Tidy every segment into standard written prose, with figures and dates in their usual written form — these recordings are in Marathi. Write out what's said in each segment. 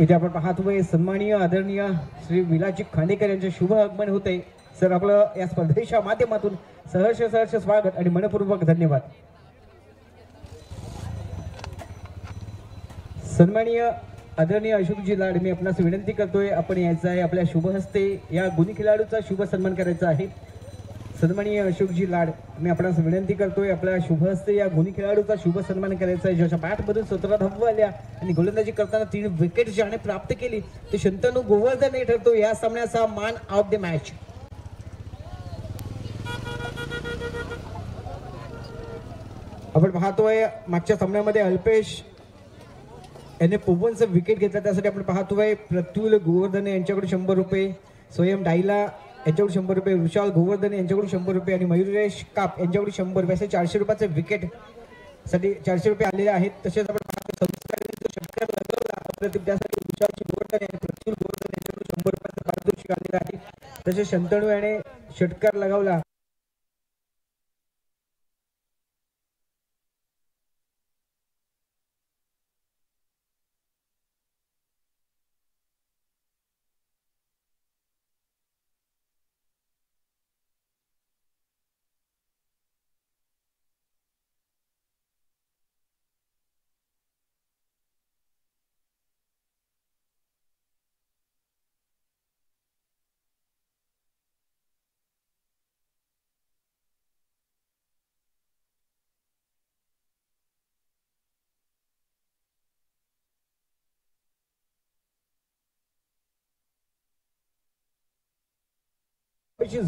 इथे आपण पाहतोय सन्माननीय आदरणीय श्री विलाजी खांडेकर यांचे शुभ आगमन होते। सर आपलं या स्पर्धेच्या माध्यमातून सहर्ष स्वागत आणि मनपूर्वक धन्यवाद। सन्माननीय आदरणीय अशोकजी लाड, मी आपणास विनंती करतोय आपण यायचं आहे, आपल्या शुभ हस्ते या गुणी खिलाडूचा शुभ सन्मान करायचा आहे। सन्माननीय अशोकजी लाड, मी आपणास विनंती करतोय आपल्या शुभ हस्ते या गुणी खिलाडूचा शुभ सन्मान करायचा आहे। ज्याच्या बॅटमधून 17 धावा आल्या आणि गोलंदाजी करताना 3 विकेट ज्याने प्राप्त केली ते शंतनू गोवर्धन हे ठरतो या सामन्याचा मॅन ऑफ द मॅच। आपण पाहतोय मागच्या सामन्यामध्ये अल्पेश याने पवनचं विकेट घेतला, त्यासाठी आपण पाहतोय प्रत्युल गोवर्धन यांच्याकडून 100 रुपये, स्वयं डायला यांच्याकडून 100 रुपये, विशाल गोवर्धन यांच्याकडून 100 रुपये आणि मयुरेश काप यांच्याकडून 100 रुपये असे 400 रुपयाचे विकेट साठी 400 रुपये आलेले आहेत। तसेच आपण त्यासाठी विशाल गोवर्धन आणि प्रत्युल गोवर्धन यांच्याकडून 100 रुपयाचे पारितोषिक आलेले आहे। तसेच शंतनू याने षटकार लगावला।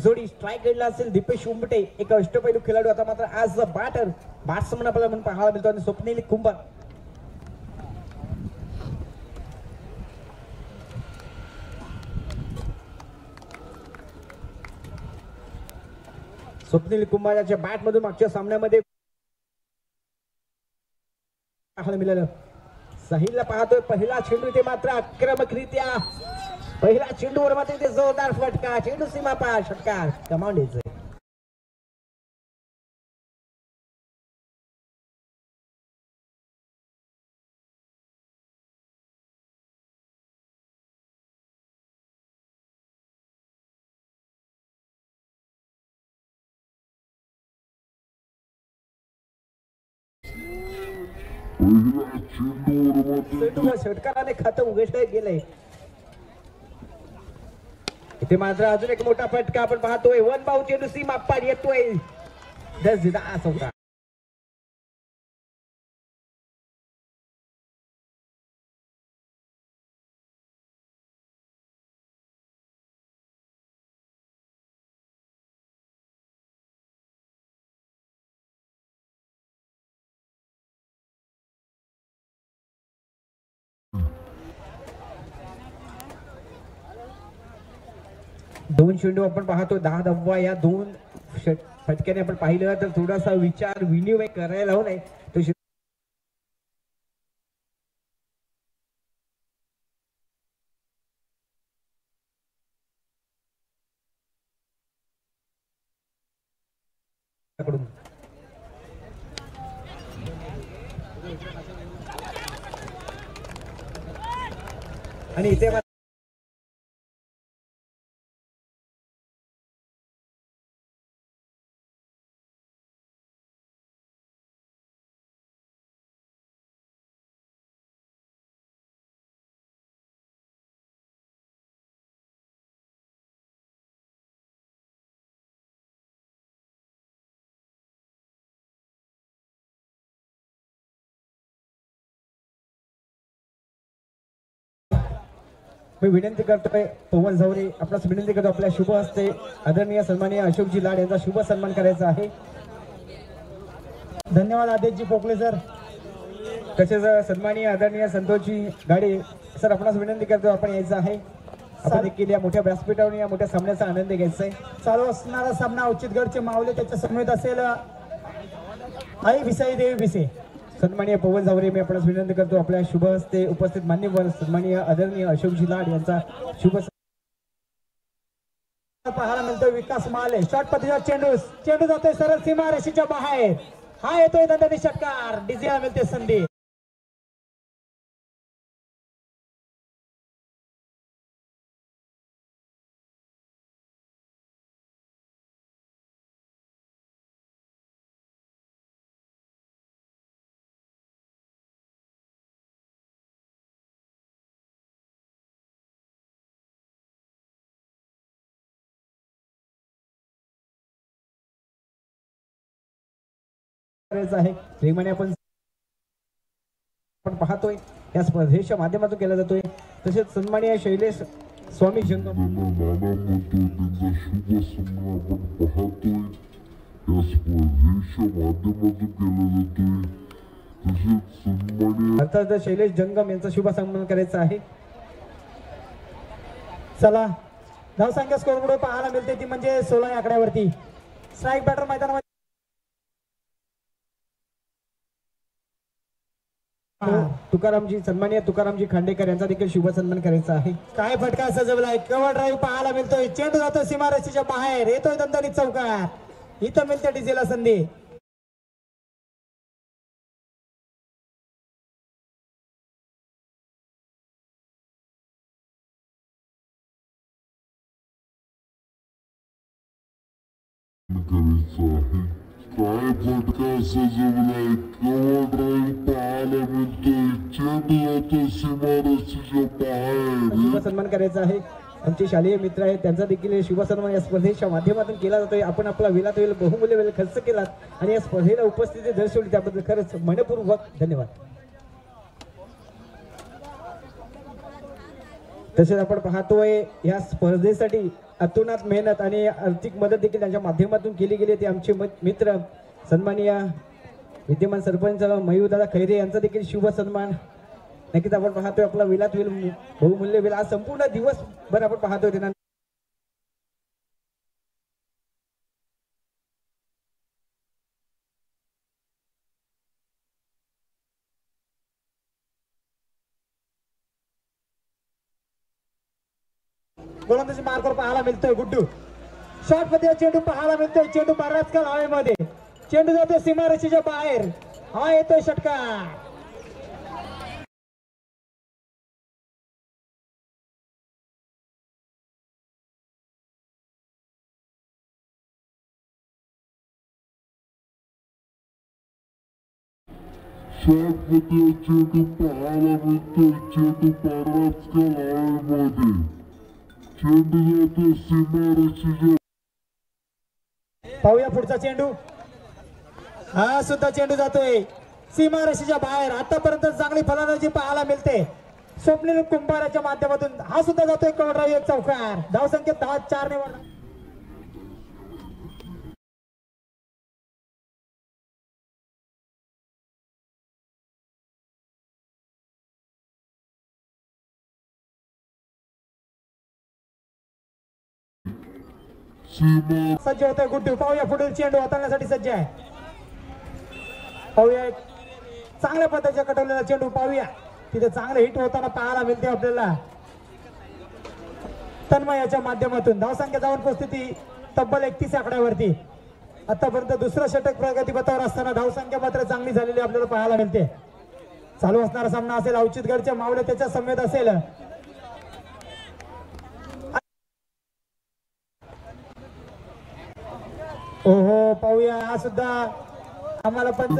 जोडी स्ट्राइक रेडला असेल दीपेश उंबटे, एक अष्टपैलू खेळाडू, आता मात्र आज बॅट्समन आपल्याला म्हणून पाहायला मिळतो आणि स्वप्नील कुंभार याच्या बॅट मधून मागच्या सामन्यामध्ये पाहायला मिळालं। साहिलला पाहतोय पहिला चेंडू, इथे मात्र आक्रमकरित्या पहिला चेंडूवर मात्र इथे जोरदार फटका, चेंडू सीमा पार, षटकार कमावून द्यायचं। षटकाराने खातं उघडलं गेलंय। इथे मात्र अजून एक मोठा फटका आपण पाहतोय, वन बाऊ चेंडू सीमा पार येतोय, 10 होता। दोन चेंडू आपण पाहतो, 10 धावा या 2 फटक्याने आपण पाहिलं तर थोडासा विचार विनिमय करायला हवं नाही तो आणि इथे मी विनंती करतोय पवन झवरे, आपल्यास विनंती करतो आपल्या शुभ हस्ते आदरणीय सन्माननीय अशोकजी लाड यांचा शुभ सन्मान करायचा आहे। धन्यवाद आदेशजी पोकले सर। तसेच सन्माननीय आदरणीय संतोषजी गाडे सर, आपणास विनंती करतो आपण यायचं आहे। आपण देखील या मोठ्या व्यासपीठावर या मोठ्या सामन्याचा आनंद घ्यायचा आहे। चालू असणारा सामना उचितगडचे मावले त्याच्या समवेत असेल आई भिसाई देवी भिसे। सन्माननीय पवन झवरे, मी आपणास विनंती करतो आपल्या शुभ हस्ते उपस्थित मान्यवर सन्माननीय आदरणीय अशोकजी लाड यांचा शुभ पाहायला मिळतो। विकास माले शॉर्ट पद्धतीचा चेंडू जातोय सरळ सीमा रेषेच्या बाहेर, हा येतोय दंडनी षटकार, डीजे मिळते संधी। करायचं आहे प्रेमाने आपण पाहतोय या स्पर्धेच्या माध्यमातून केला जातोय. तसेच सन्माननीय शैलेश स्वामी जंगम अर्थात शैलेश जंगम यांचा शुभ सन्मान करायचा आहे. चला धावसंख्या स्कोर पुढे पाहायला मिळते ती म्हणजे 16 या आकड्यावरती. स्ट्राईक बॅटर मैदानामध्ये तुकारामजी सन्माननीय तुकारामजी खांडेकर यांचा देखील शुभ सन्मान करायचा आहे. काय फटका सजवलाय. कव्हर ड्राईव्ह पाहायला मिळतोय. चेंडू जातो सीमारेषेच्या बाहेर. येतोय दणदणीत चौकार. इथं मिळते डीजेला संधी. काय फटका सजवलाय. कव्हर ड्राईव्ह पाहायला मिळतोय. चेंडू जातो सीमारेषेच्या बाहेर. शुभ सन्मान करायचा आहे. आमचे शालेय मित्र आहेत त्यांचा देखील शुभ सन्मान या स्पर्धेच्या माध्यमातून केला जातोय. आपण आपला वेळात वेळ बहुमूल्य वेळ खर्च केलात आणि या स्पर्धेला उपस्थिती दर्शवली त्याबद्दल खरंच मनपूर्वक धन्यवाद. तसेच आपण पाहतोय या स्पर्धेसाठी अतोनात मेहनत आणि आर्थिक मदत देखील त्यांच्या माध्यमातून केली गेली. ते आमचे मित्र सन्माननीय विद्यमान सरपंच मयूरदादा खैरे यांचा देखील शुभ सन्मान. नक्कीच आपण पाहतोय आपला वेळात वेळ बहुमूल्य वेळ आज संपूर्ण दिवसभर आपण पाहतोय त्यांना गोलंदाजी मार्कवर पाहायला मिळतोय. गुड्डू शॉट मध्ये चेंडू पाहायला मिळतोय. चेंडू बराच काल हवेमध्ये. चेंडू जातो सीमारेषेच्या बाहेर. हा येतोय षटकार. शॉटमध्ये चेंडू पाहायला मिळतोय. चेंडू बराच काल हवेमध्ये. चेंडू जातो सीमारेषेच्या. पाहूया पुढचा चेंडू. हा सुद्धा चेंडू जातोय सीमारेषेच्या बाहेर. आतापर्यंत चांगली फलंदाजी पाहायला मिळते स्वप्नील कुंभाराच्या माध्यमातून. हा सुद्धा जातोय कव्हर ड्राईव्ह एक चौकार. धावसंख्या 10-4 ने वाढ. सज्ज होतोय गुड्डू. पाहूया पुढील चेंडू हाताळण्यासाठी सज्ज आहे. पाहूया एक चांगल्या पद्धतीचा कटवलेला चेंडू. पाहूया तिथे चांगलं हिट होताना पाहायला मिळते आपल्याला तन्मयाच्या माध्यमातून. धावसंख्या जाऊन पोहोचते तब्बल 31 आकड्यावरती. आतापर्यंत दुसरं षटक प्रगतीपथावर असताना धावसंख्या मात्र चांगली झालेली आपल्याला पाहायला मिळते. चालू असणारा सामना असेल. औचितगडच्या मावळे त्याच्या समेत असेल. ओहो पाहूया हा सुद्धा आम्हाला पंच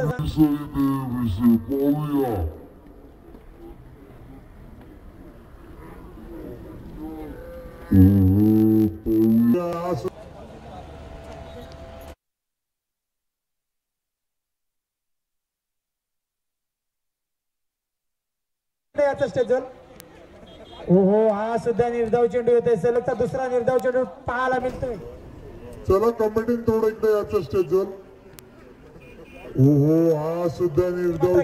स्टेजवर. ओहो हा सुद्धा निर्धाव चेंडू येतोय. सलगचा दुसरा निर्धाव चेंडू पाहायला मिळतोय. चला कमिटीने थोडं एकदा याच्या स्टेजवर. ओहो हा सुद्धा निर्धाव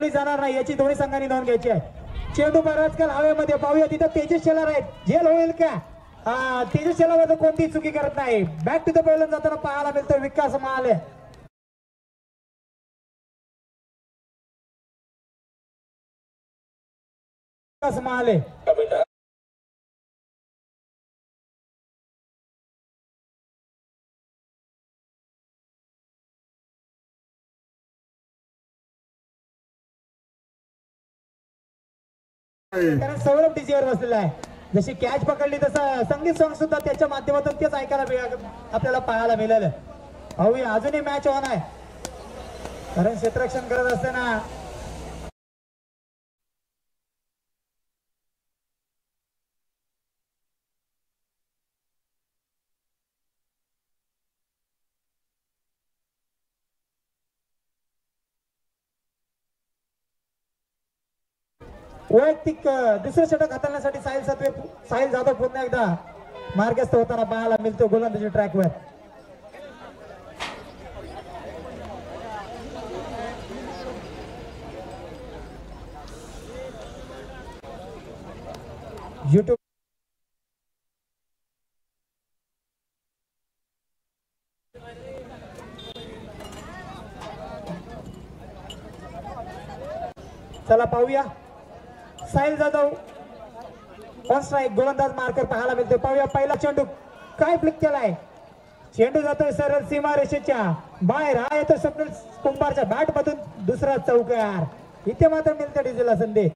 जाणार नाही याची दोन्ही संघांनी नोंद घ्यायची आहे. चेंडू बराच काल हवेमध्ये. पाहूया तिथं तेजस शेलार आहेत. झेल होईल का. तेजस शेलार कोणतीही चुकी करत नाही. बॅक टू द बॉलर जाताना पाहायला मिळतं विकास महाले. विकास महाले सौरभ डीजेवर बसलेला आहे. जशी कॅच पकडली तसं संगीत सॉंग सुद्धा त्याच्या माध्यमातून तेच ऐकायला आपल्याला पाहायला मिळालं. पाहूया अजूनही मॅच ऑन आहे. कारण क्षेत्ररक्षण करत असताना वैयक्तिक दुसरं षटक हाताळण्यासाठी साहिल जाधव पुन्हा एकदा मार्गस्थ होताना पाहायला मिळतो गोलंदाजी ट्रॅकवर. YouTube चला पाहूया. साहिल जाधव ऑन स्ट्राइक गोलंदाज मार्कर पाहायला मिळते. पाहूया पहिला चेंडू काय फ्लिक केलाय. चेंडू जातोय सरळ सीमा रेषेच्या बाहेर. हा येतो स्वप्नील कुंभारच्या बॅट मधून दुसरा चौकार. इथे मात्र मिळते डिझेलला संधी.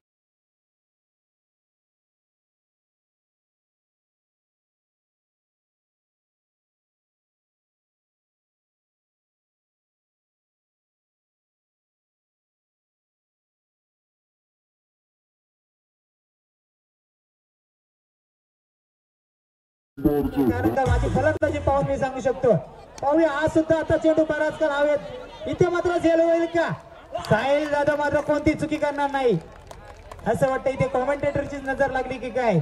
माझी फलंदाजी पाहून मी सांगू शकतो. पाहूया हा सुद्धा आता चेंडू बराच काळ हवेत. इथे मात्र झेल होईल का. साहिल जाधव मात्र कोणती चुकी करणार नाही असं वाटतं. इथे कॉमेंटेटरची नजर लागली की काय.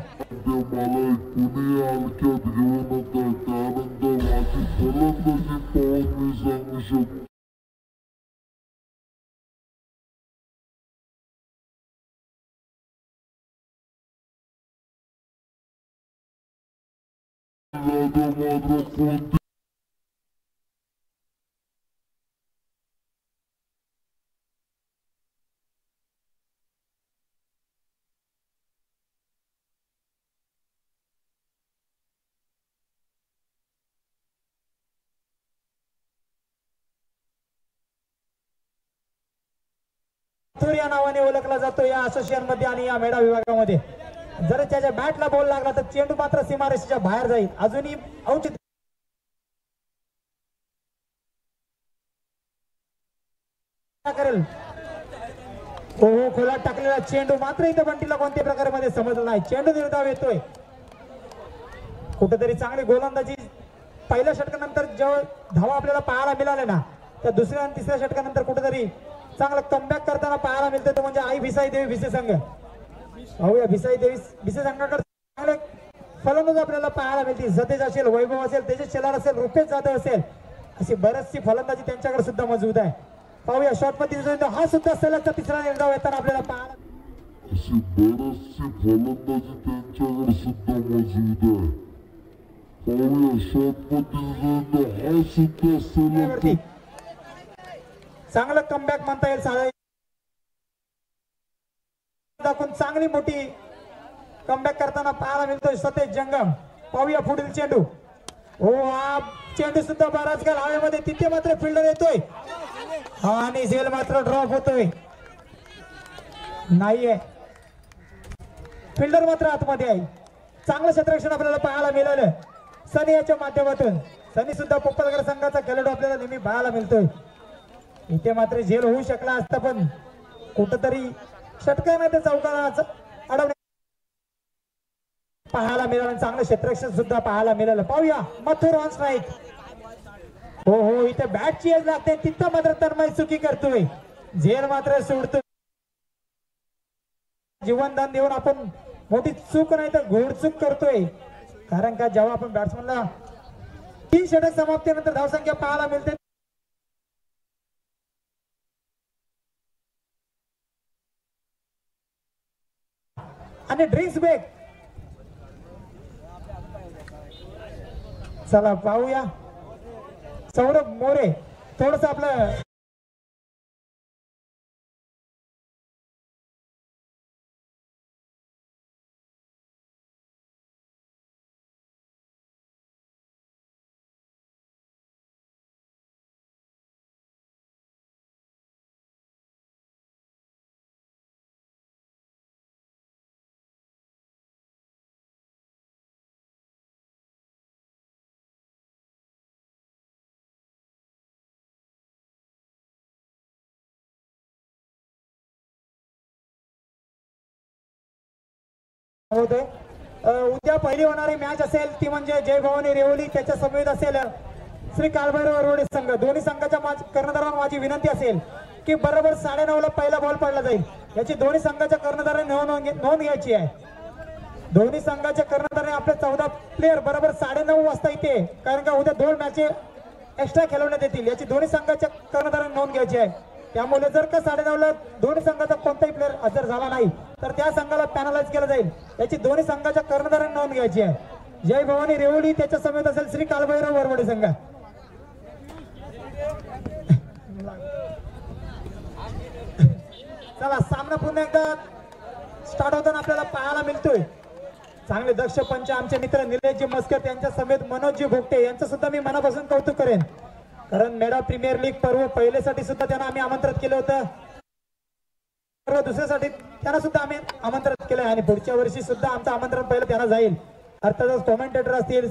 या नावाने ओळखला जातो या असोसिएशन मध्ये आणि या मेडा विभागामध्ये. जर त्याच्या बॅटला बॉल लागला तर चेंडू मात्र सीमारेषेच्या बाहेर जाईल. अजूनही औचित्य करेल. हो खोलात टाकलेला चेंडू मात्र इथे बंटीला कोणत्या प्रकारे समजला नाही. चेंडू निर्धाव येतोय. कुठेतरी चांगली गोलंदाजी पहिल्या षटकानंतर जेव्हा धावा आपल्याला पाहायला मिळाल्या ना त्या दुसऱ्या आणि तिसऱ्या षटकानंतर कुठेतरी चांगला कमबॅक करताना पाहायला मिळते. तो म्हणजे आई भिसाई देवी भिसे संघ. पाहूया भिसाई देवी भिसे संघाकडे चांगले फलंदाज आपल्याला पाहायला मिळतील. सतेज असेल, वैभव असेल, तेजस शेलार असेल, रुपेश जाधव असेल अशी बरीचशी फलंदाजी त्यांच्याकडे सुद्धा मजबूत आहे. पाहूया शॉट मध्ये हा सुद्धा सलगचा तिसरा निर्धाव येताना आपल्याला पाहायला अशी बरीचशी फलंदाजी त्यांच्याकडे सुद्धा मजबूत आहे. पाहूया शॉट मध्ये हा सुद्धा सलग चांगलं कमबॅक म्हणता येईल. साधा दाखवून चांगली मोठी कमबॅक करताना पाहायला मिळतोय सतेज जंगम. पाहूया पुढील चेंडू. हो हा चेंडू सुद्धा बराच काळ हवेमध्ये. तिथे मात्र फिल्डर येतोय आणि झेल मात्र ड्रॉप होतोय. नाहीये फिल्डर मात्र आतमध्ये आहे. चांगलं क्षेत्ररक्षण आपल्याला पाहायला मिळालं सनी याच्या माध्यमातून. सनी सुद्धा पोपलकर संघाचा खेळाडू आपल्याला नेहमी पाहायला मिळतोय. इथे मात्र झेल होऊ शकला असता पण कुठंतरी षटकाने त्या चौकाला अडवणे पाहायला मिळालं. चांगलं क्षेत्ररक्षण सुद्धा पाहायला मिळालं. पाहूया मथुर ऑन स्ट्राइक. हो हो इथे बॅटची एज लागते. तिथं मात्र तन्मय चुकी करतोय. झेल मात्र सोडतोय. जीवनदान देऊन आपण मोठी चूक नाही तर घोडचूक करतोय. कारण का जेव्हा आपण बॅट्समनला 3 षटक समाप्तीनंतर धावसंख्या पाहायला मिळते आणि ड्रिंक्स ब्रेक. चला पाहूया सौरभ मोरे थोडस आपलं होतोय. उद्या पहिली होणारी मॅच असेल ती म्हणजे जय भवानी रेवली त्याच्या समवेत असेल श्री कालभैरव रोडे संघ. दोन्ही संघाच्या कर्णधारांना माझी विनंती असेल की बरोबर 9:30 ला पहिला बॉल पडला जाईल. याची दोन्ही संघाच्या कर्णधारांनी नोंद घ्यायची आहे. दोन्ही संघाच्या कर्णधारांनी आपले 14 प्लेयर बरोबर 9:30 वाजता इथे, कारण का उद्या 2 मॅच एक्स्ट्रा खेळवण्यात येतील. याची दोन्ही संघाच्या कर्णधारांनी नोंद घ्यायची आहे. त्यामुळे जर का 9:30 ला दोन्ही संघाचा कोणताही प्लेयर हजर झाला नाही तर त्या संघाला पॅनलाइज केलं जाईल. याची दोन्ही संघाच्या कर्णधारांनी नोंद घ्यायची आहे. जय भवानी रेवडी त्याच्या समेत असेल श्री कालभैरव वरवडे संघ. चला, सामना पुन्हा एकदा स्टार्ट होताना आपल्याला पाहायला मिळतोय. चांगले दक्ष पंच आमचे मित्र निलेशजी मस्कर त्यांच्या समेत मनोजजी भोगटे यांचं सुद्धा मी मनापासून कौतुक करेन, कारण मेडा प्रीमियर लीग पर्व पहिलेसाठी सुद्धा त्यांना आम्ही आमंत्रित केलं होतं. पर्व दुसऱ्यासाठी त्यांना सुद्धा आम्ही आमंत्रित केलं आणि पुढच्या वर्षी सुद्धा आमचं आमंत्रण पहिलं त्यांना जाईल. अर्थातच कॉमेंटेटर असतील,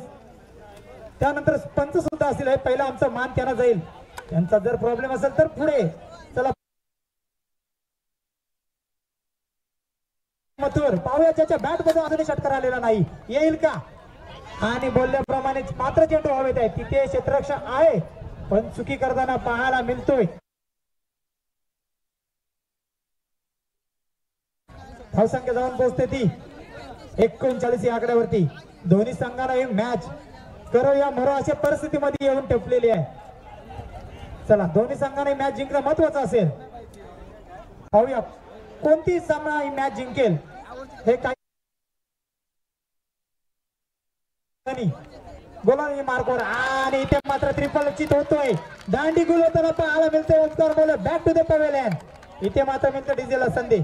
त्यानंतर पंच सुद्धा असतील, हे पहिला आमचा मान त्यांना जाईल. त्यांचा जर प्रॉब्लेम असेल तर पुढे. चला मथुर पाहूया, ज्याच्या बॅट मध्ये अजूनही षटकार आलेला नाही, येईल का? आणि बोलल्याप्रमाणे मात्र चेंडू हवेत आहे, तिथे क्षेत्ररक्षक आहे पण चुकी करताना पाहायला मिळतोय. धावसंख्या जाऊन पोहोचते ती 39 या आकड्यावरती. दोन्ही संघांना ही मॅच करो या मरो अशा परिस्थितीमध्ये येऊन ठेपलेली आहे. चला, दोन्ही संघांना मॅच जिंकणं महत्वाचं असेल. पाहूया कोणती सामना ही मॅच जिंकेल. हे काय गोलांनी मार्कवर आणि इथे मात्र ट्रिपल चित होतोय. दांडी गुल होताना पाहायला मिळतोय. ओंकार बोल बॅक टू द पवेलियन. इथे मात्र मिळतं डीजेला संधी.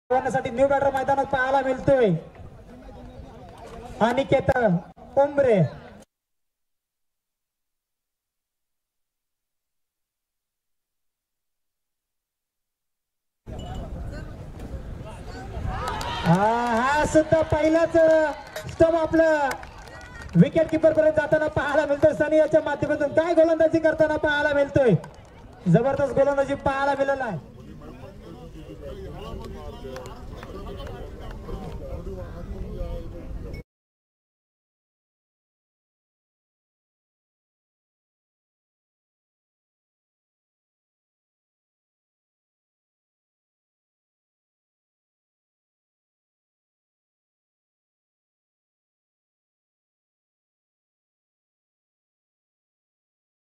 साठी न्यू बॅटर मैदानात पाहायला मिळतोय. अनिकेत उमरे हा सुद्धा पहिलाच स्टंप आपलं विकेट किपर पर्यंत जाताना पाहायला मिळतोय. सनी याच्या माध्यमातून काय गोलंदाजी करताना पाहायला मिळतोय. जबरदस्त गोलंदाजी पाहायला मिळाला आहे.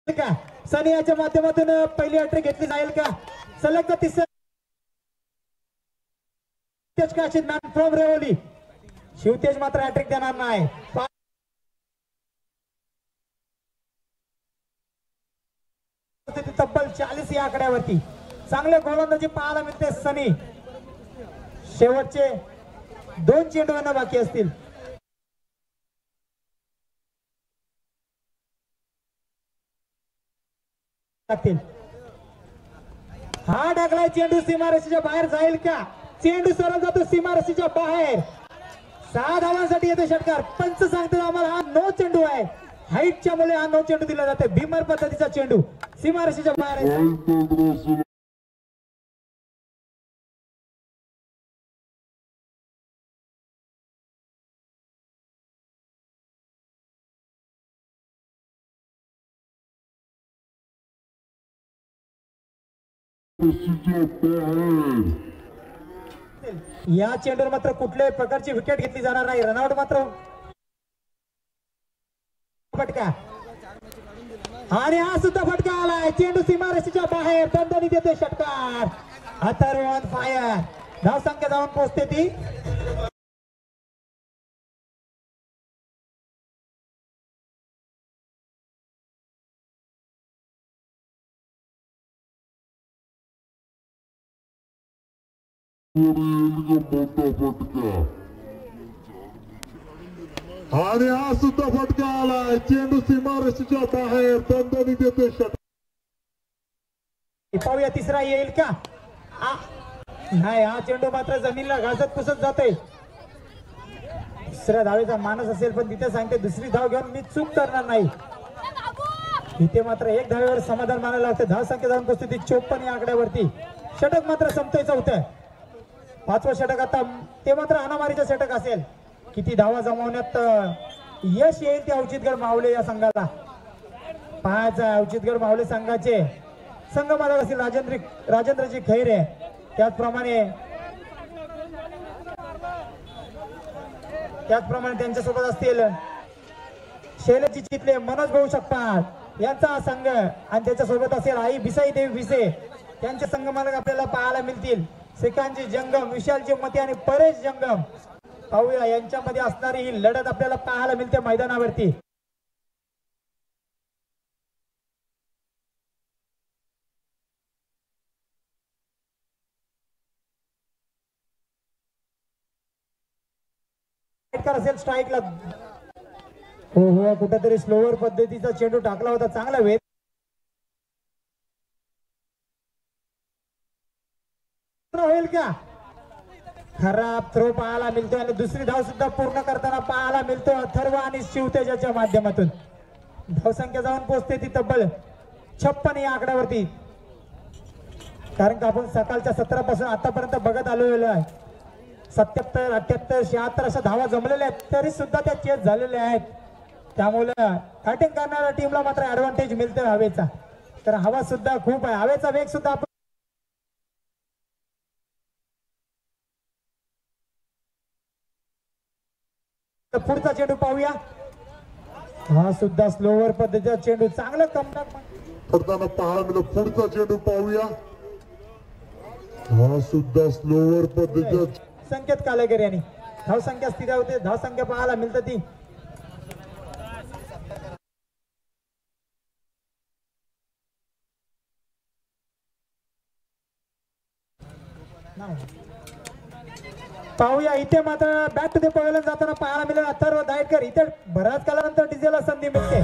का सनी याच्या माध्यमातून पहिली हॅट्रिक घेतली जाईल का? सलग तिसरा मॅन फ्रॉम रेवली. शिवतेज मात्र हॅट्रिक देणार नाही. तब्बल 40 या आकड्यावरती चांगले गोलंदाजी पाहायला मिळते. सनी शेवटचे 2 चेंडू बाकी असतील. हा टाकलाय चेंडू सीमारेषेच्या बाहेर जाईल का? चेंडू सरळ जातो सीमारेषेच्या बाहेर. 6 धावांसाठी येतो षटकार. पंच सांगते आम्हाला हा नो चेंडू आहे. हाईटच्या मुळे हा नो चेंडू दिला जाते. भीमर पद्धतीचा चेंडू सीमारेषेच्या बाहेर आहे. या चेंडूवर मात्र कुठल्याही प्रकारची विकेट घेतली जाणार नाही. रनआउट मात्र फटका आणि हा सुद्धा फटका आलाय. चेंडू सीमारेषेच्या बाहेर. दणदणीत येते षटकार. Atharva on fire. धावसंख्या जाऊन पोहोचते ती आणि हा सुद्धा फटका आलाय. चेंडू सीमारेषेच्या बाहेर दणदणीत येतोय षटक. पाहूया तिसरा येईल का? नाही, हा चेंडू मात्र जमिनीला घासत पुसत जातोय. दुसऱ्या धावेचा मानस असेल पण तिथे सांगते दुसरी धाव घेऊन मी चूक करणार नाही. इथे मात्र एक धावेवर समाधान मानायला लागते. धाव संख्या जाऊन पोहोचते 54 या आकड्यावरती. षटक मात्र संपतोय 4थं. 5वं षटक आता ते मात्र हाणामारीचं षटक असेल. किती धावा जमवण्यात यश येईल ते अवचितगड मावळे या संघाला पाहायचं. अवचितगड मावळे संघाचे संघ मालक असतील राजेंद्रजी खैरे, त्याचप्रमाणे त्यांच्यासोबत असतील शैलजी चितले, मनोज भाऊ शकपाळ यांचा संघ आणि त्याच्यासोबत असेल आई भिसाई देवी भिसे त्यांचे संघ मालक आपल्याला पाहायला मिळतील. श्रीकांतजी जंगम, विशालजी मते आणि परेश जंगम. पाहूया यांच्यामध्ये असणारी ही लढत आपल्याला पाहायला मिळते मैदानावरती. असेल स्ट्राईकला. हो, कुठेतरी स्लोवर पद्धतीचा चेंडू टाकला होता. चांगला वेग होईल का? खराब थ्रो पाहायला मिळतो आणि दुसरी धाव सुद्धा पूर्ण करताना पाहायला मिळतो अथर्व आणि शिवतेजाच्या माध्यमातून. धाव संख्या जाऊन पोहोचते ती तब्बल 56 या आकड्यावरती. कारण का आपण सकाळच्या 17 पासून आतापर्यंत बघत आलेलो आहे. 77, 78, 76 अशा धावा जमलेल्या आहेत तरी सुद्धा त्या चेस झालेल्या आहेत. त्यामुळे बॅटिंग करणाऱ्या टीमला मात्र ऍडव्हान्टेज मिळतोय हवेचा. तर हवा सुद्धा खूप आहे. हवेचा वेग सुद्धा आपण पुढचा चेंडू पाहूया. हा सुद्धा स्लोवर पद्धतीचा चेंडू. चांगलं कमबॅक करताना पाहायला मिळतो. पुढचा चेंडू पाहूया. हा सुद्धा स्लोवर पद्धतीचा संकेत कालेकर यांनी. धाव संख्या स्थिर होते. धाव संख्या पाहायला मिळते ती पाहूया. इथे मात्र बॅक टू द पवेलियन जाताना पाहायला मिळेल अथर्व दायटकर. इथे बऱ्याच कालानंतर डिझेलला संधी मिळते.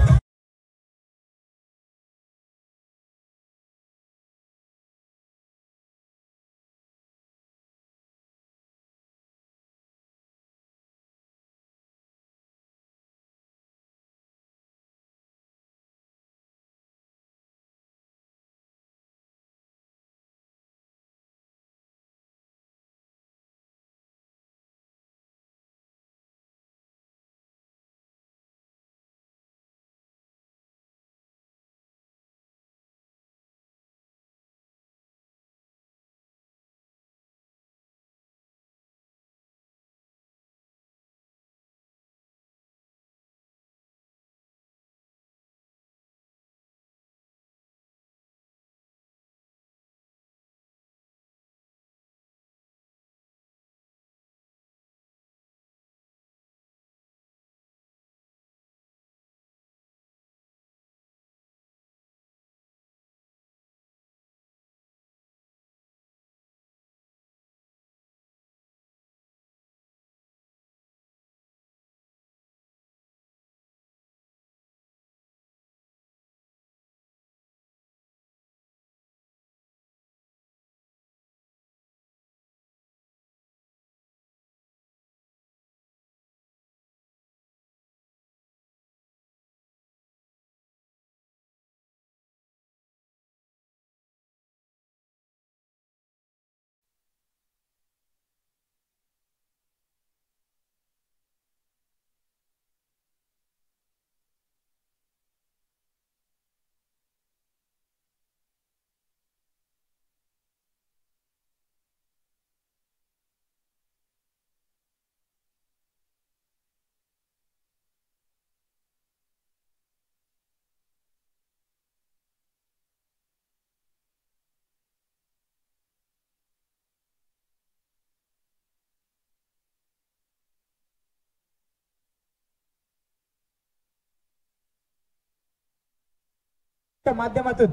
माध्यमातून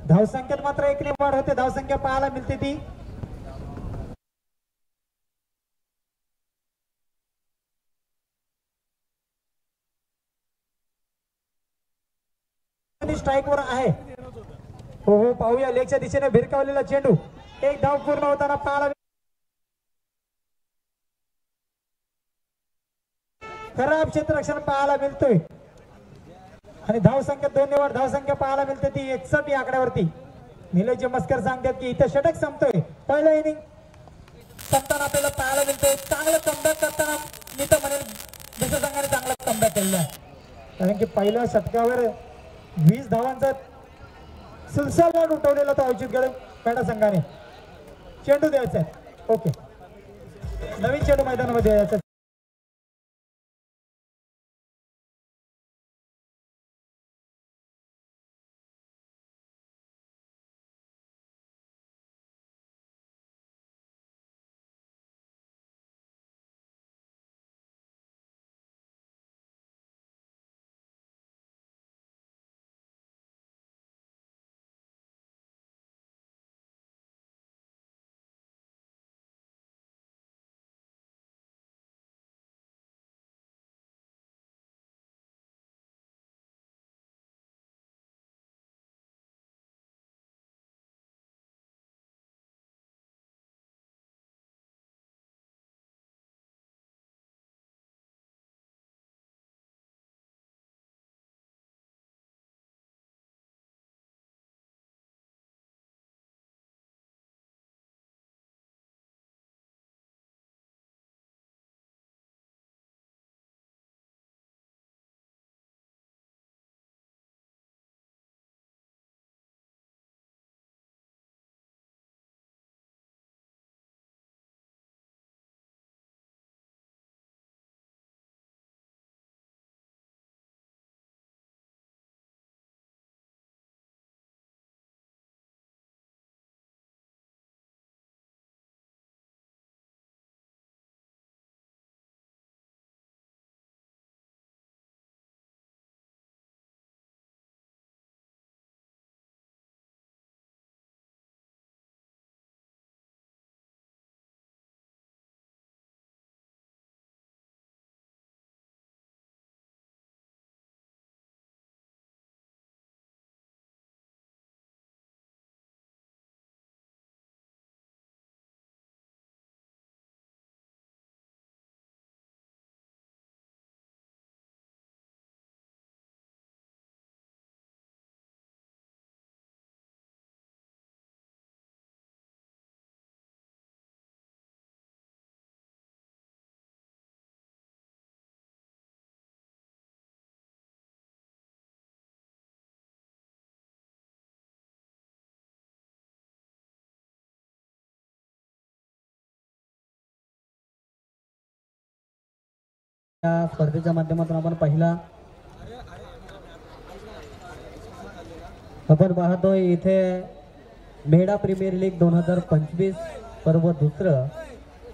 धावसंख्येत मात्र एक वाढ होते. धावसंख्या पाहायला मिळते ती स्ट्राईक वर आहे. हो हो पाहूया लेगच्या दिशेने भिरकावलेला चेंडू एक धाव पूर्ण होताना पाहायला खराब क्षेत्ररक्षण पाहायला मिळतोय आणि धावसंख्या 2 निवड धावसंख्या पाहायला मिळते ती 61 या आकड्यावरती. निलेश मस्कर सांगतात की इथं षटक संपतोय. पहिलं इनिंग संपताना आपल्याला पाहायला मिळतोय चांगलं कमबॅक करताना मी तर म्हणेल दुसऱ्या संघाने चांगला कमबॅक केलेला आहे. कारण की पहिल्या षटकावर 20 धावांचा सुलसाल उठवलेला तो औचित्यगड पेडा संघाने. चेंडू द्यायचा आहे. ओके नवीन चेंडू मैदानामध्ये द्यायचा. या स्पर्धेच्या माध्यमातून आपण पाहतोय इथे मेडा प्रीमियर लीग 2025 पर्व दुसरं.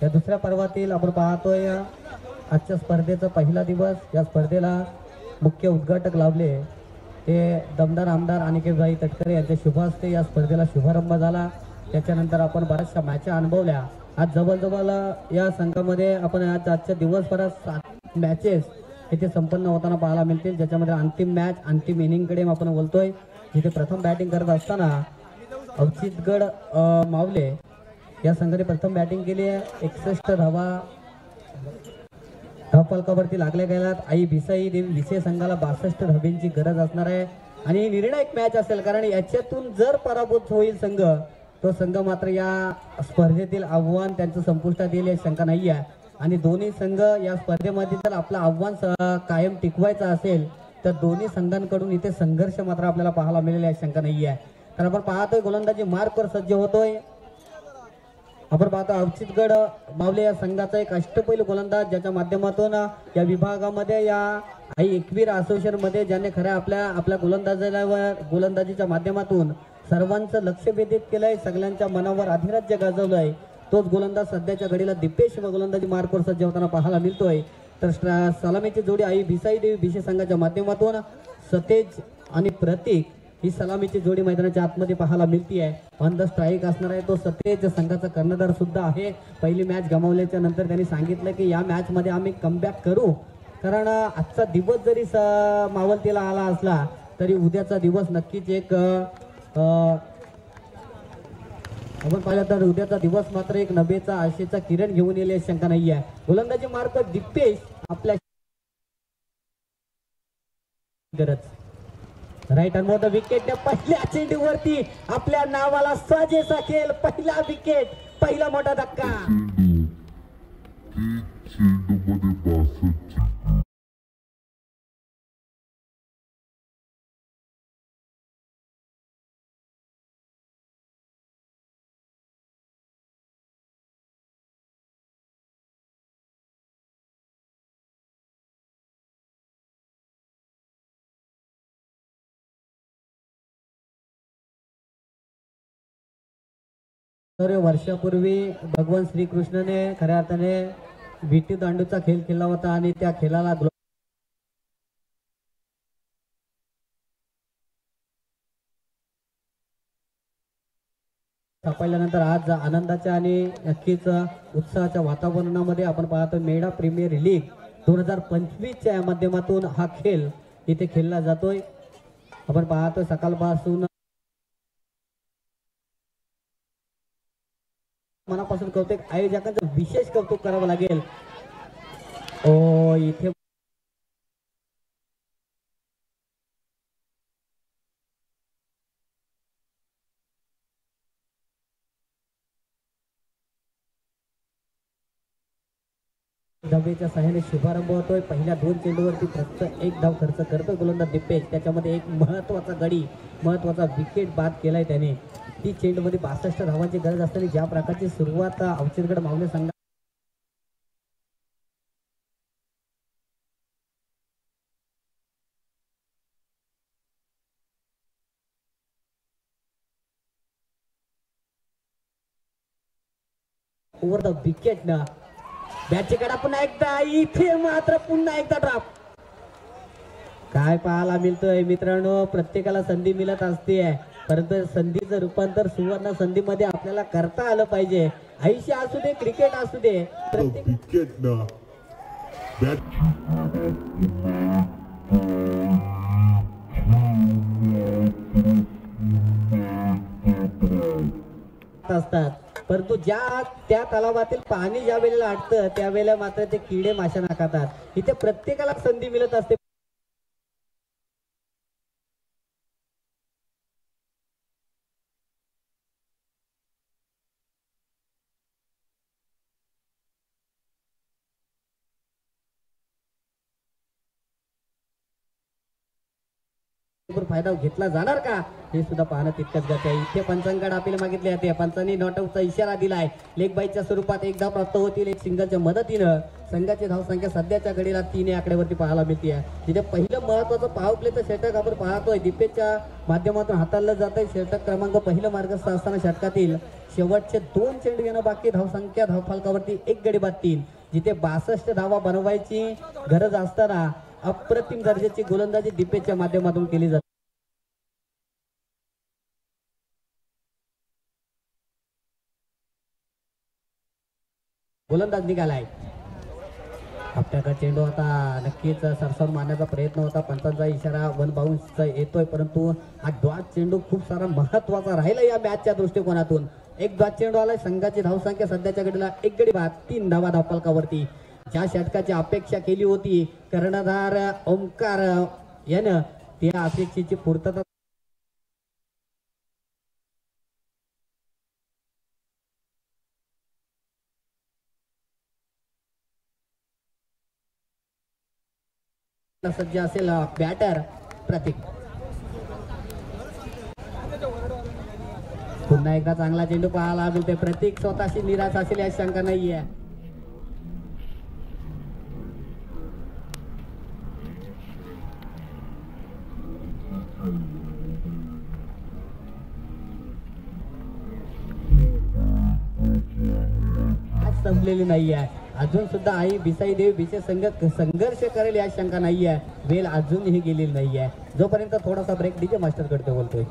या दुसऱ्या पर्वातील आपण पाहतोय आजच्या स्पर्धेचा पहिला दिवस. या स्पर्धेला मुख्य उद्घाटक लावले ते दमदार आमदार अनिकेतभाई तटकरे यांच्या शुभ हस्ते या स्पर्धेला शुभारंभ झाला. त्याच्यानंतर आपण बऱ्याचशा मॅचा अनुभवल्या. आज जवळजवळ या संघामध्ये आपण आजच्या दिवसभरात 7 मॅचेस इथे संपन्न होताना पाहायला मिळतील. ज्याच्यामध्ये अंतिम मॅच अंतिम इनिंगकडे आपण बोलतोय. जिथे प्रथम बॅटिंग करत असताना औचित्यगड मावले या संघाने प्रथम बॅटिंग केली आहे. 61 धावफलकावरती लागल्या गेल्यात. आई भिसाई देवी विषय संघाला 62 धाब्यांची गरज असणार आहे आणि निर्णायक मॅच असेल. कारण याच्यातून जर पराभूत होईल संघ तो संघ मात्र या स्पर्धेतील आव्हान त्यांचं संपुष्टात येईल याची शंका नाही आहे. आणि दोन्ही संघ या स्पर्धेमध्ये जर आपलं आव्हान कायम टिकवायचं असेल तर दोन्ही संघांकडून इथे संघर्ष मात्र आपल्याला पाहायला मिळेल याची शंका नाही आहे. तर आपण पाहतोय गोलंदाजी मार्कवर सज्ज होतोय. आपण पाहतो औचित्यगड मावले या संघाचा एक अष्टपैलू गोलंदाज ज्याच्या माध्यमातून या विभागामध्ये या आई एकवीर असोसिएशन मध्ये ज्याने खऱ्या आपल्या गोलंदाजीच्या माध्यमातून सर्वांचं लक्ष वेधित केलंय, सगळ्यांच्या मनावर अधिराज्य गाजवलंय, तोच गोलंदाज सध्याच्या घडीला दिपेश गोलंदाजी मार्कवर सज्ज होताना पाहायला मिळतोय. तर सलामीची जोडी आई भिसाई देवी विशेष संघाच्या माध्यमातून सतेज आणि प्रतीक ही सलामीची जोडी मैदानाच्या आतमध्ये पाहायला मिळतीये. ऑन द स्ट्राईक असणार आहे तो सतेज संघाचा कर्णधार सुद्धा आहे. पहिली मॅच गमावल्याच्या नंतर त्यांनी सांगितलं की या मॅच मध्ये आम्ही कमबॅक करू, कारण आजचा दिवस जरी मावलतीला आला असला तरी उद्याचा दिवस नक्कीच एक आपण पाहिलं तर उद्याचा दिवस मात्र एक नभेचा आशेचा किरण घेऊन येईल शंका नाही आहे. गोलंदाजी मार्फत दिपेश आपल्या गरज राईट अनमोड विकेट पहिल्या चेंडूवरती आपल्या नावाला साजेसा खेळ पहिला विकेट पहिला मोठा धक्का. तर वर्षापूर्वी भगवान श्रीकृष्णाने खऱ्या अर्थाने विटी दांडूचा खेळ खेळला होता आणि त्या खेळाला सापडल्यानंतर आज आनंदाच्या आणि नक्कीच उत्साहाच्या वातावरणामध्ये आपण पाहतो मेडा प्रीमियर लीग 2025च्या माध्यमातून हा खेळ इथे खेळला जातोय. आपण पाहतो सकाळपासून मनापासून कौतुक आयोजकांचं विशेष कौतुक करावं लागेल. ओ इथे धावेच्या सहाय्याने शुभारंभ होतोय. पहिल्या 2 चेंडूवरती फक्त 1 धाव खर्च करतोय गोलंदाज दिपेश. त्याच्यामध्ये एक महत्वाचा गडी महत्वाचा विकेट बाद केलाय त्याने. ती चेंडूमध्ये 62 धावांची गरज असताना ज्या प्रकारची सुरुवात अवचितगड मावले संघ ओव्हर द विकेट ना बॅटची कडा पुन्हा एकदा इथे मात्र पुन्हा एकदा ड्रॉप. काय पाहायला मिळतोय मित्रांनो, प्रत्येकाला संधी मिळत असते परंतु संधीचं रूपांतर सुवर्ण संधीमध्ये आपल्याला करता आलं पाहिजे. आयुष्य असू दे क्रिकेट असू दे विकेट ना असतात परंतु ज्या त्या तलावातील पाणी ज्या वेळेला आटतं त्यावेळेला मात्र ते किडे माशांना खातात. इथे प्रत्येकाला संधी मिळत असते. फायदा घेतला जाणार का हे सुद्धा पाहणं तितकंच गरजेचं आहे. इथे पंचांकडे अपील मागितले जाते. पंचांनी नॉट आउटचा इशारा दिलाय. लेग बाईच्या स्वरूपात एक धाव प्राप्त होतील. एक सिंगलच्या मदतीनं संघाची धावसंख्या सध्याच्या घडीला 3 या आकड्यावरती पाहायला मिळते. तिथे पहिलं महत्वाचं पॉवर प्लेचं षटक आपण पाहतोय दिपेशच्या माध्यमातून हाताळलं जात आहे. षटक क्रमांक पहिलं मार्गस्थ असताना षटकातील शेवटचे 2 चेंडू येणं बाकी. धावसंख्या धावफलकावरती 1 गडी बाद 3. जिथे 62 धावा बनवायची गरज असताना अप्रतिम दर्जाची गोलंदाजी दिपेशच्या माध्यमातून केली जाते. गोलंदाज निघालाय. आपल्याकडे चेंडू आता नक्कीच सरसावून मारण्याचा प्रयत्न होता. पंचांचा इशारा 1 बाउन्सचा येतोय परंतु हा डॉट चेंडू खूप सारा महत्वाचा राहिला या मॅचच्या दृष्टिकोनातून. एक डॉट चेंडू आलाय. संघाची धावसंख्या सध्याच्या घडीला 1 गडी बाद 3 धावा धावफलकावरती. ज्या षटकाची अपेक्षा केली होती कर्णधार ओंकार यानं त्या अपेक्षेची पूर्तता सज्ज असेल बॅटर प्रतीक. पुन्हा एकदा चांगला चेंडू पाहायला मिळते. प्रतीक स्वतःशी निराश असेल याची शंका नाहीये. संपलेली नाही आहे अजून सुद्धा. आई बिसाई देवी विशेष संघर्ष करेल या शंका नाही आहे. वेळ अजूनही गेलेली नाही आहे. जोपर्यंत थोडासा ब्रेक डीजे मास्टर कडे बोलतोय.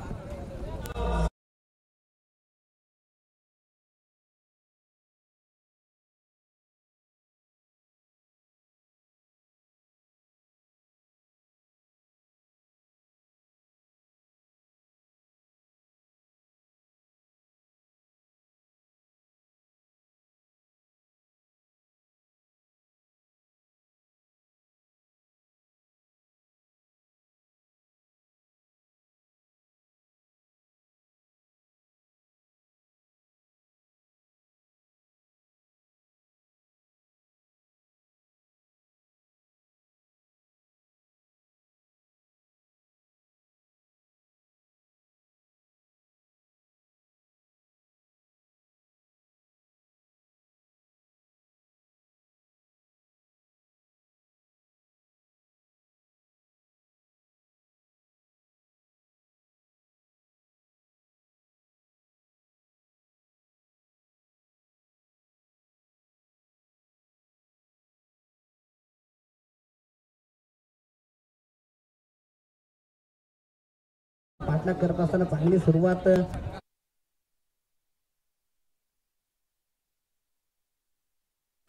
पाठलाग करत असताना चांगली सुरुवात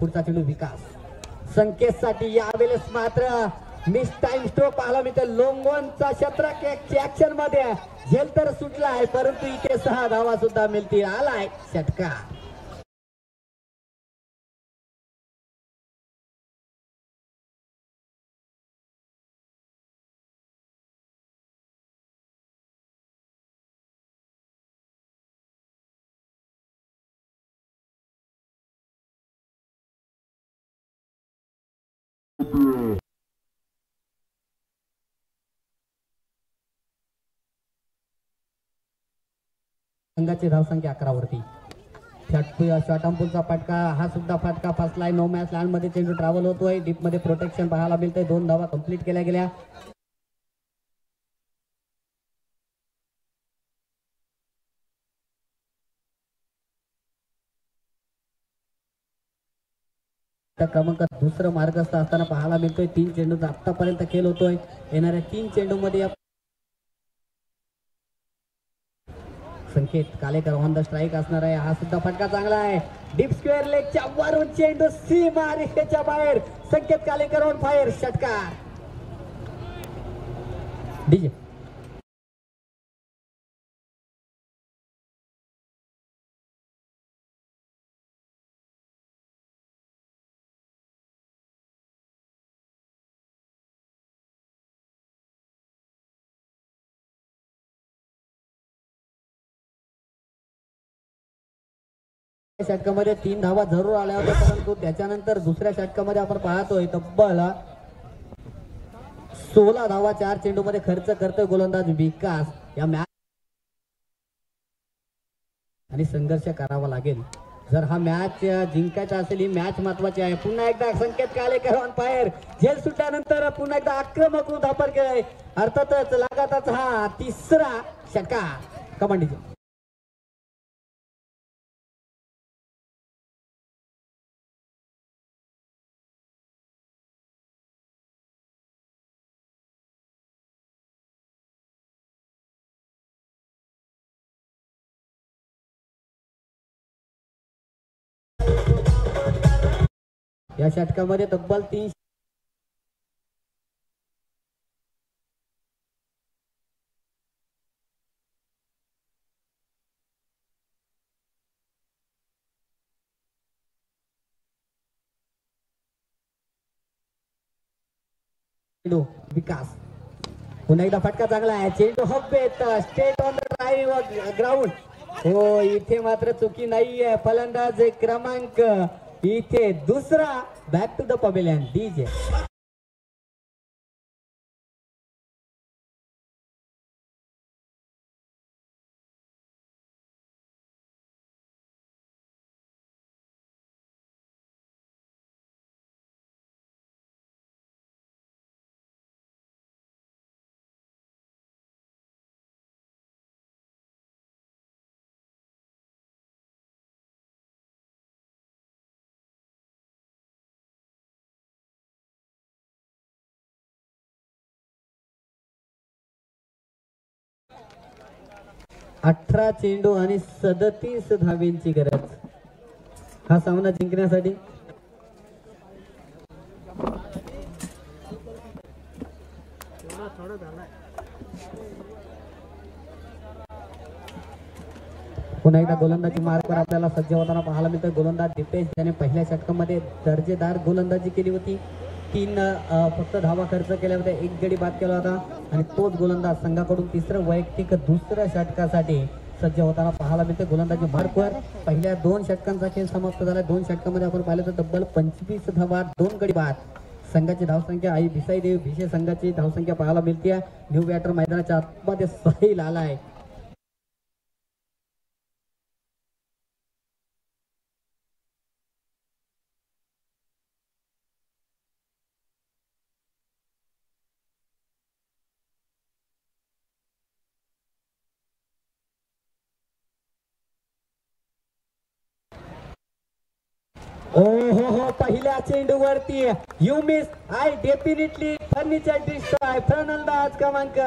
पुढचा चेंडू विकास संकेतसाठी यावेळेस मात्र मिस टाइम स्ट्रोक पाहायला मिळते. लोंगोनचा शतरक ऍक्शन मध्ये झेल तर सुटलाय परंतु इथे 6 धावा सुद्धा मिळतील. आलाय षटकार. संघाची धावसंख्या 11 वरती. शॉर्टअँपूलचा फटका हा सुद्धा फटका फसलाय. नो मॅच लँड मध्ये चेंडू ट्रॅव्हल होतोय. डीप मध्ये प्रोटेक्शन पाहायला मिळतंय. 2 धावा कंप्लीट केल्या गेल्या. क्रमांक दुसरं मार्गस्थ असताना पाहायला मिळतोय. 3 चेंडूचा आतापर्यंत खेळ होतोय. येणाऱ्या 3 चेंडू मध्ये संकेत कालेकर ऑन द स्ट्राईक असणार आहे. हा सुद्धा फटका चांगला आहे. डीप स्क्वेअर लेगच्या वरून चेंडू सीमा रेषेच्या बाहेर. संकेत कालेकर ऑन फायर. षटकार. डीजे षटकामध्ये 3 धावा जरूर आल्या होत्या परंतु त्याच्यानंतर दुसऱ्या षटकामध्ये आपण पाहतोय तब्बल 16 धावा 4 चेंडू मध्ये खर्च करतोय गोलंदाज विकास. या मॅच आणि संघर्ष करावा लागेल जर हा मॅच जिंकायचा असेल. ही मॅच महत्वाची आहे. पुन्हा एकदा संकेत कालेकर ऑन फायर. झेल सुटल्यानंतर पुन्हा एकदा आक्रमक धापर केलाय. अर्थातच लगाताच हा 3रा षटकार. कमांडी या षटकामध्ये तब्बल 3 विकास. पुन्हा एकदा फटका चांगला आहे. चेंडू हवेत state on the drive ground. हो इथे मात्र चुकी नाहीये. फलंदाज क्रमांक इथे 2रा. Back to the pavilion. DJ अठरा चेंडू आणि 37 धावेंची गरज हा सामना जिंकण्यासाठी. पुन्हा एकदा गोलंदाजी मार्कवर आपल्याला सज्ज होताना पाहायला मिळतं. गोलंदाज दीपेश ज्याने पहिल्या षटकामध्ये दर्जेदार गोलंदाजी केली होती. 3 फक्त धावा खर्च केल्या होत्या. 1 गडी बाद केला होता आणि तोच गोलंदाज संघाकडून 3रं वैयक्तिक 2ऱ्या षटकासाठी सज्ज होताना पाहायला मिळते. गोलंदाजी मार्कवर पहिल्या 2 षटकांचा खेळ समाप्त झाला. 2 षटकामध्ये आपण पाहिलं तर तब्बल 25 धावा 2 गडी बाद. संघाची धावसंख्या आई भिसाई देव भिसे संघाची धावसंख्या पाहायला मिळते. न्यू बॅटर मैदानाच्या आतमध्ये साहिल आलाय. हो पहिल्या चेंडूवरती you miss. I definitely furniture destroy. फलंदाज क्रमांक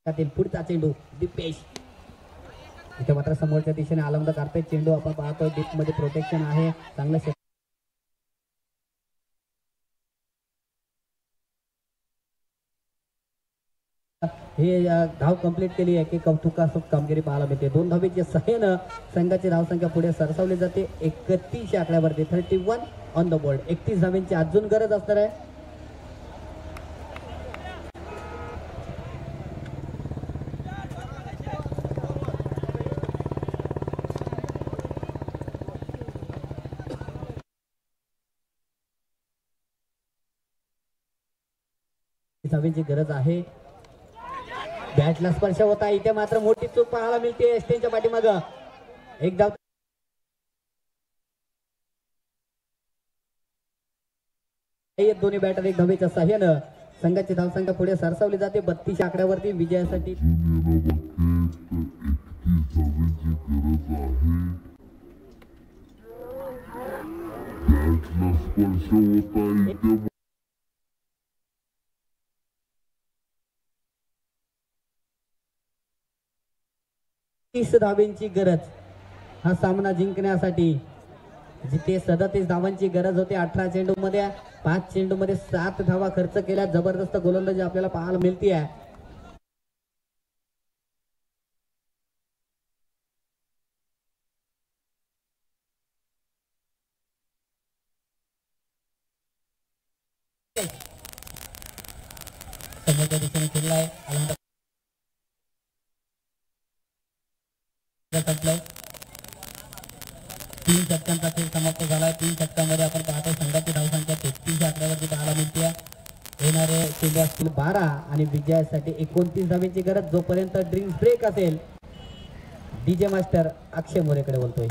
त्यातील पुढचा चेंडू दीपेश इथे मात्र समोरच्या दिशेने आलमदा करतोय चेंडू आपण पाहतोय डीप मध्ये प्रोटेक्शन आहे चांगलं हे धाव कंप्लीट केली आहे की कौतुकास्पद कामगिरी पाहायला मिळते 2 धावेच्या सहाय्यानं संघाची धावसंख्या पुढे सरसावली जाते 31 आकड्यावरती 31 ऑन द बोर्ड 31 धावांची अजून गरज असणार आहे धावेची गरज आहे बॅटला स्पर्श होता इथे मात्र मोठी चूक पाहायला मिळते एस्टेनच्या पाठीमाग एक धाव दोन्ही बॅटर एक धावेच्या सहाय्यानं संघाची धावसंख्या पुढे सरसावली जाते 32 आकड्यावरती विजयासाठी धावेंची गरज हा सामना जिंकण्यासाठी जिथे 37 धावांची गरज होती 18 चेंडू मध्ये 5 चेंडू मध्ये 7 धावा खर्च केल्या जबरदस्त गोलंदाजी आपल्याला पाहायला मिळते आहे समोरच्या दिशेने खेळलाय संपलाय 3 षटकांचा खेळ समाप्त झालाय 3 षटकामध्ये आपण पाहतो संघाची धावसंख्या 33 या आकड्यावरती पाहायला मिळते येणारे चेंडू असतील 12 आणि विजयासाठी 29 धावांची गरज जोपर्यंत ड्रिंक्स ब्रेक असेल डीजे मास्टर अक्षय मोरेकडे बोलतोय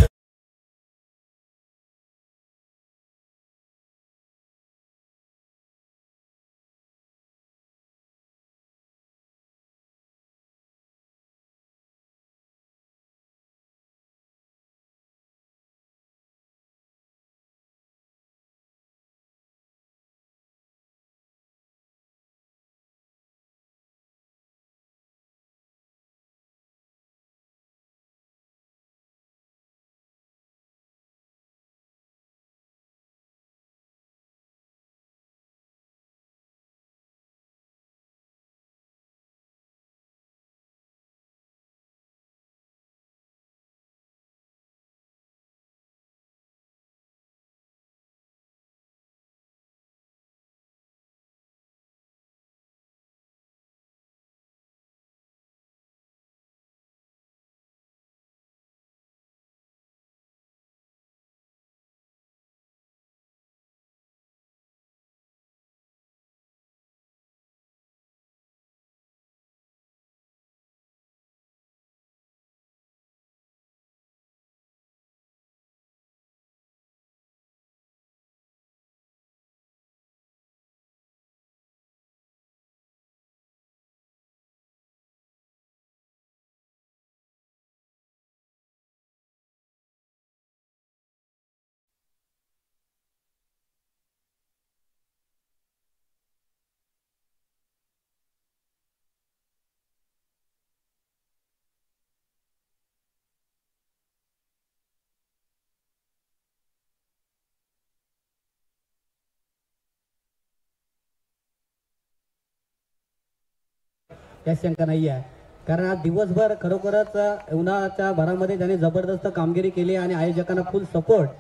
या शंका नाही आहे कारण आज दिवसभर खरोखरच उन्हाळ्याच्या भरामध्ये त्याने जबरदस्त कामगिरी केली आणि आयोजकांना फुल सपोर्ट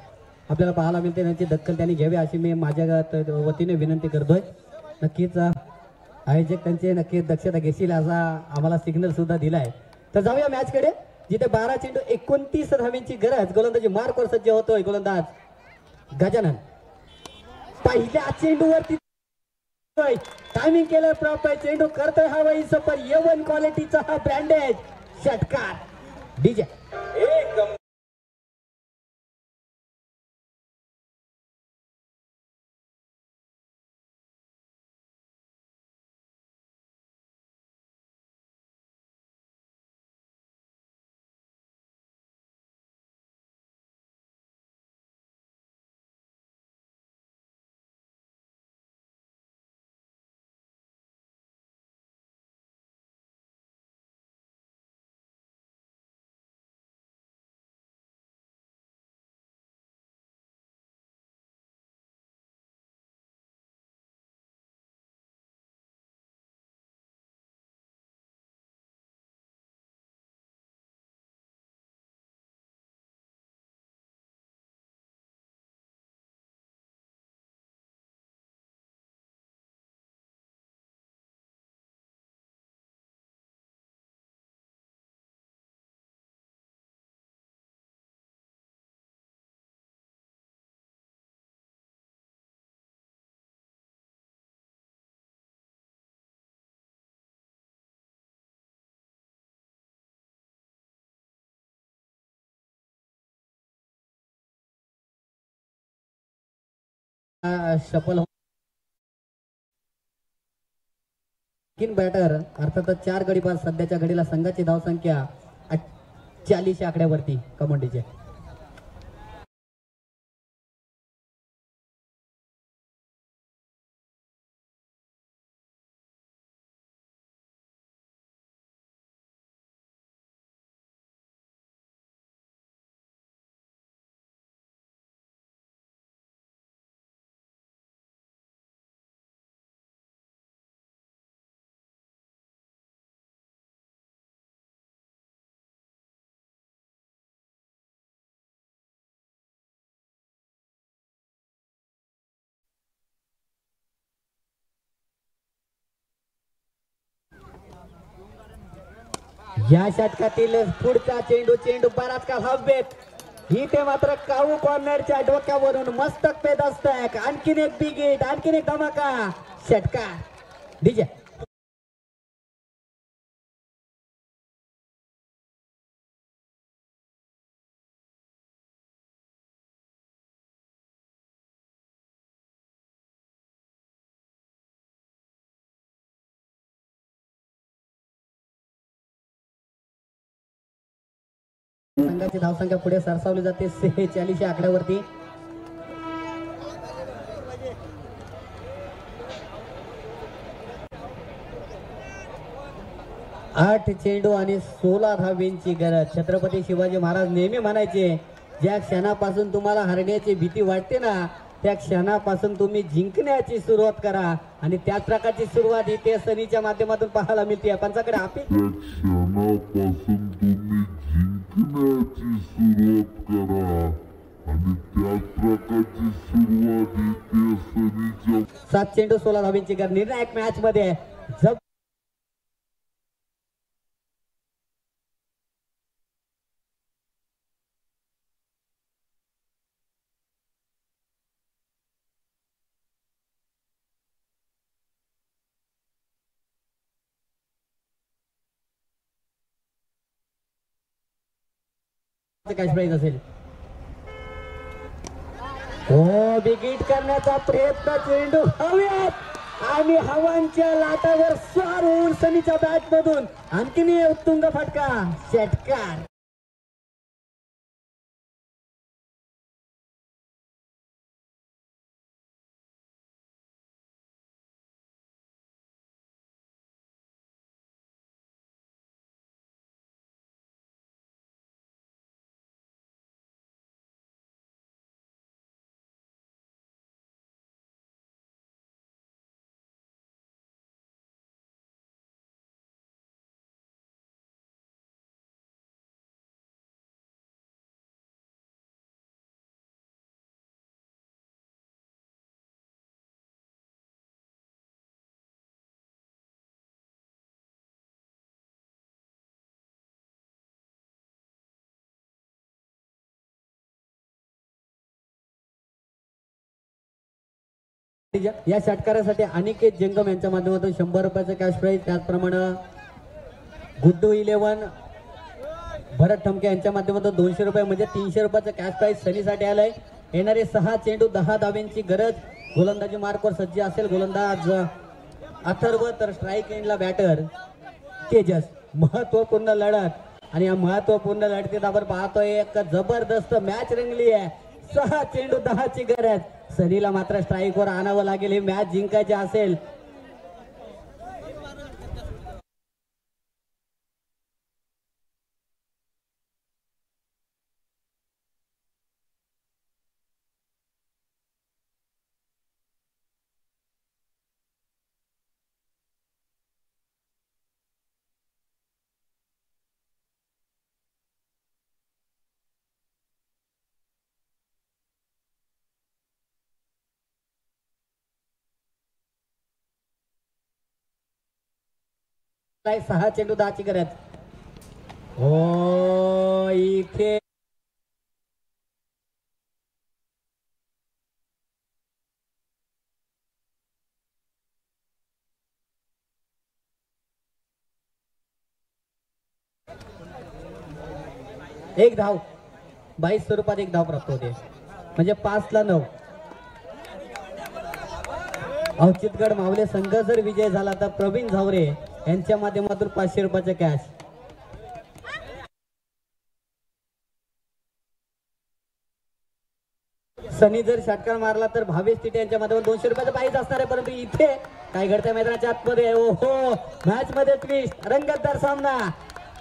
आपल्याला पाहायला मिळते त्यांची दखल त्यांनी घ्यावी अशी मी माझ्या वतीने विनंती करतोय नक्कीच आयोजक त्यांचे नक्कीच दक्षता घेतील असा आम्हाला सिग्नल सुद्धा दिलाय तर जाऊया मॅच कडे जिथे 12 चेंडू 29 धावांची गरज गोलंदाजी मार्कवर सज्ज होतोय गोलंदाज गजानन पहिल्या चेंडूवरती टायमिंग केलं प्रॉपर चेंडू करतोय हा वही सफर A1 क्वालिटीचा हा ब्रँडेड षटकार डीजे सफल बॅटर अर्थातच 4 गडी बाद सध्याच्या घडीला संघाची धावसंख्या 40 आकड्यावरती कमांडीचे या षटकातील पुढचा चेंडू बराच काळ हवेत इथे मात्र काऊ कॉर्नरच्या डोक्यावरून मस्तक पेद असतंय. आणखीन एक बिग हिट, आणखीन एक धमाका षटकार डीजे. संघाची धावसंख्या पुढे सरसावली जाते 46 या आकड्यावरती. आठ चेंडू आणि 16 धावेंची गरज. छत्रपती शिवाजी महाराज नेहमी म्हणायचे, ज्या क्षणापासून तुम्हाला हरण्याची भीती वाटते ना, त्या क्षणापासून तुम्ही जिंकण्याची सुरुवात करा. आणि त्याच प्रकारची सुरुवात इथे सनीच्या माध्यमातून पाहायला मिळते. पंचाकडे आपली क्षणापासून तुम्ही जिंकण्याची सुरुवात करा आणि त्याच प्रकारची सुरुवात इथे सनीच्या 7 चेंडू 16 धावेंची गरज. निर्णायक मॅच मध्ये जब कॅश प्राइज असेल. हो बिगिट करण्याचा प्रयत्न, चेंडू हवेत आणि हवांच्या लाटावर स्वार होऊन सनीच्या बॅट मधून आणखीन उत्तुंग फटका षटकार. या षटकारासाठी अनिकेत जंगम यांच्या माध्यमातून 100 रुपयाचं कॅश प्राइज. त्याचप्रमाणे गुड्डू 11 भरत ठमके यांच्या माध्यमातून 200 रुपये म्हणजे 300 रुपयाचं कॅश प्राइज सनीसाठी आलंय. येणारे 6 चेंडू 10 धावेंची गरज. गोलंदाजी मार्कवर सज्ज असेल गोलंदाज अथर्व, तर स्ट्राईक एंडला बॅटर तेजस. महत्वपूर्ण लढत आणि या महत्वपूर्ण लढतीत आपण पाहतोय एक जबरदस्त मॅच रंगली आहे. 6 चेंडू 10 ची गरज. सनीला मात्र स्ट्राईक वर आणावं लागेल ही मॅच जिंकायची असेल. काय 6 चेंडू 10 ची गरज. हो इथे एक धाव 22 स्वरूपात एक धाव प्राप्त होते म्हणजे 5-9. औचितगड मावले संघ जर विजय झाला तर प्रवीण झावरे यांच्या माध्यमातून 500 रुपयाचे कॅश. सनी जर षटकार मारला तर भावेश तिटे यांच्या माध्यमातून 200 रुपयाचं प्राइज असणार आहे. परंतु इथे काय घडतंय मैदानाच्या आतमध्ये. ओहो मॅच मध्ये ट्विस्ट, रंगतदार सामना.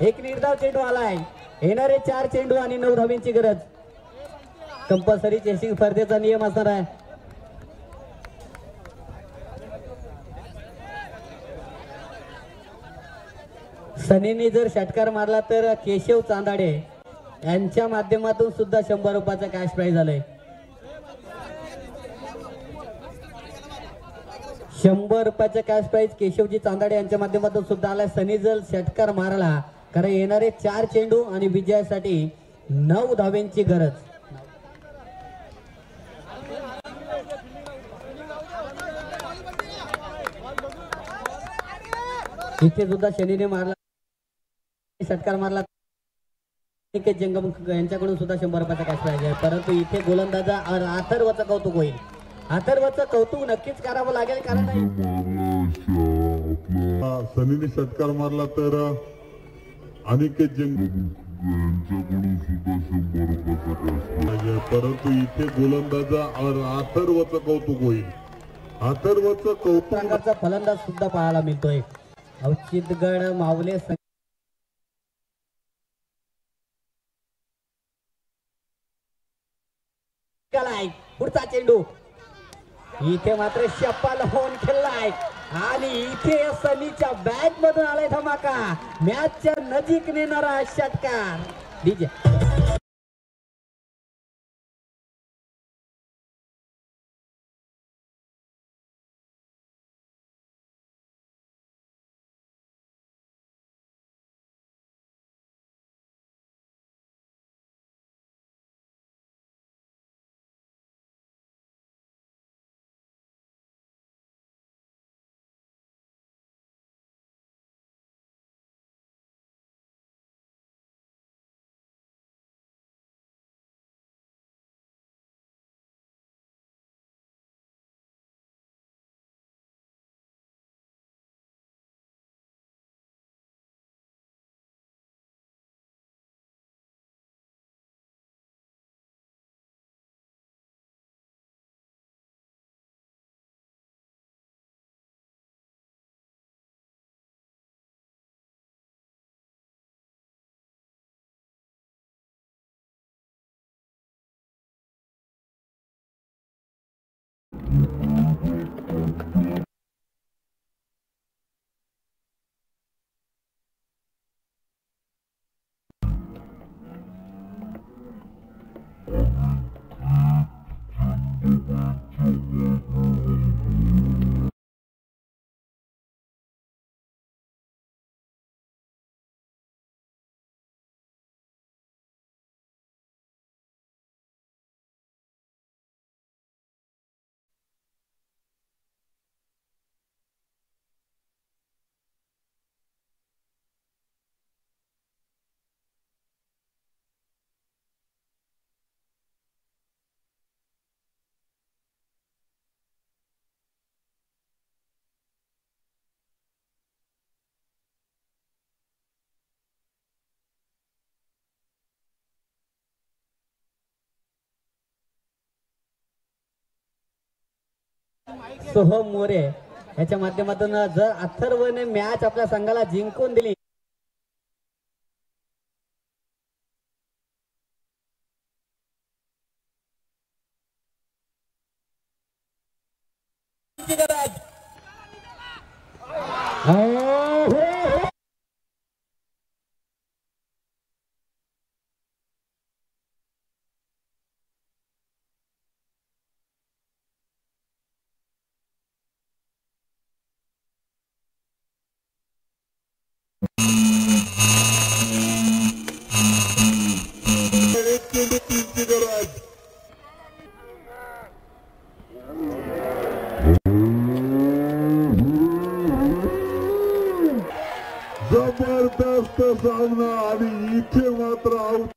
एक निर्धाव चेंडू आलाय. येणारे 4 चेंडू आणि 9 धावेंची गरज. कंपल्सरी चेसिंग स्पर्धेचा नियम असणार आहे. सनीने जर षटकार मारला तर केशव चांदाडे यांच्या माध्यमातून सुद्धा 100 रुपयाचा कॅश प्राइज आलाय. 100 रुपयाचा कॅश प्राइज केशवजी चांदाडे यांच्या माध्यमातून सुद्धा आलाय. सनी जर षटकार मारला कारण येणारे 4 चेंडू आणि विजयासाठी 9 धाव्यांची गरज. इथे सुद्धा शनीने मारला, षटकार मारला. जंगम यांच्याकडून सुद्धा 100 रुपयाचा कॅश प्राइज आहे. परंतु इथे गोलंदाजा अथर्वचं कौतुक होईल. अथर्वचं कौतुक नक्कीच करावं लागेल कारण सनीने षटकार मारला तर अनिकेत जंगम यांच्याकडून सुद्धा 100 रुपयाचा कॅश. परंतु इथे गोलंदाजा अथर्वचं कौतुक होईल. अथर्वचं कौतुकाचा फलंदाज सुद्धा पाहायला मिळतोय. औचित्यगड मावले पुढचा चेंडू इथे मात्र शप्पल होऊन खेळलाय आणि इथे सनीच्या बॅट मधून आलाय धमाका. मॅचच्या नजीक नेणारा षटकार. डीजे सोहम मोरे याच्या माध्यमातून जर अथर्वने मॅच आपल्या संघाला जिंकून दिली जबरदस्त सामना आणि इथे मात्र आउट.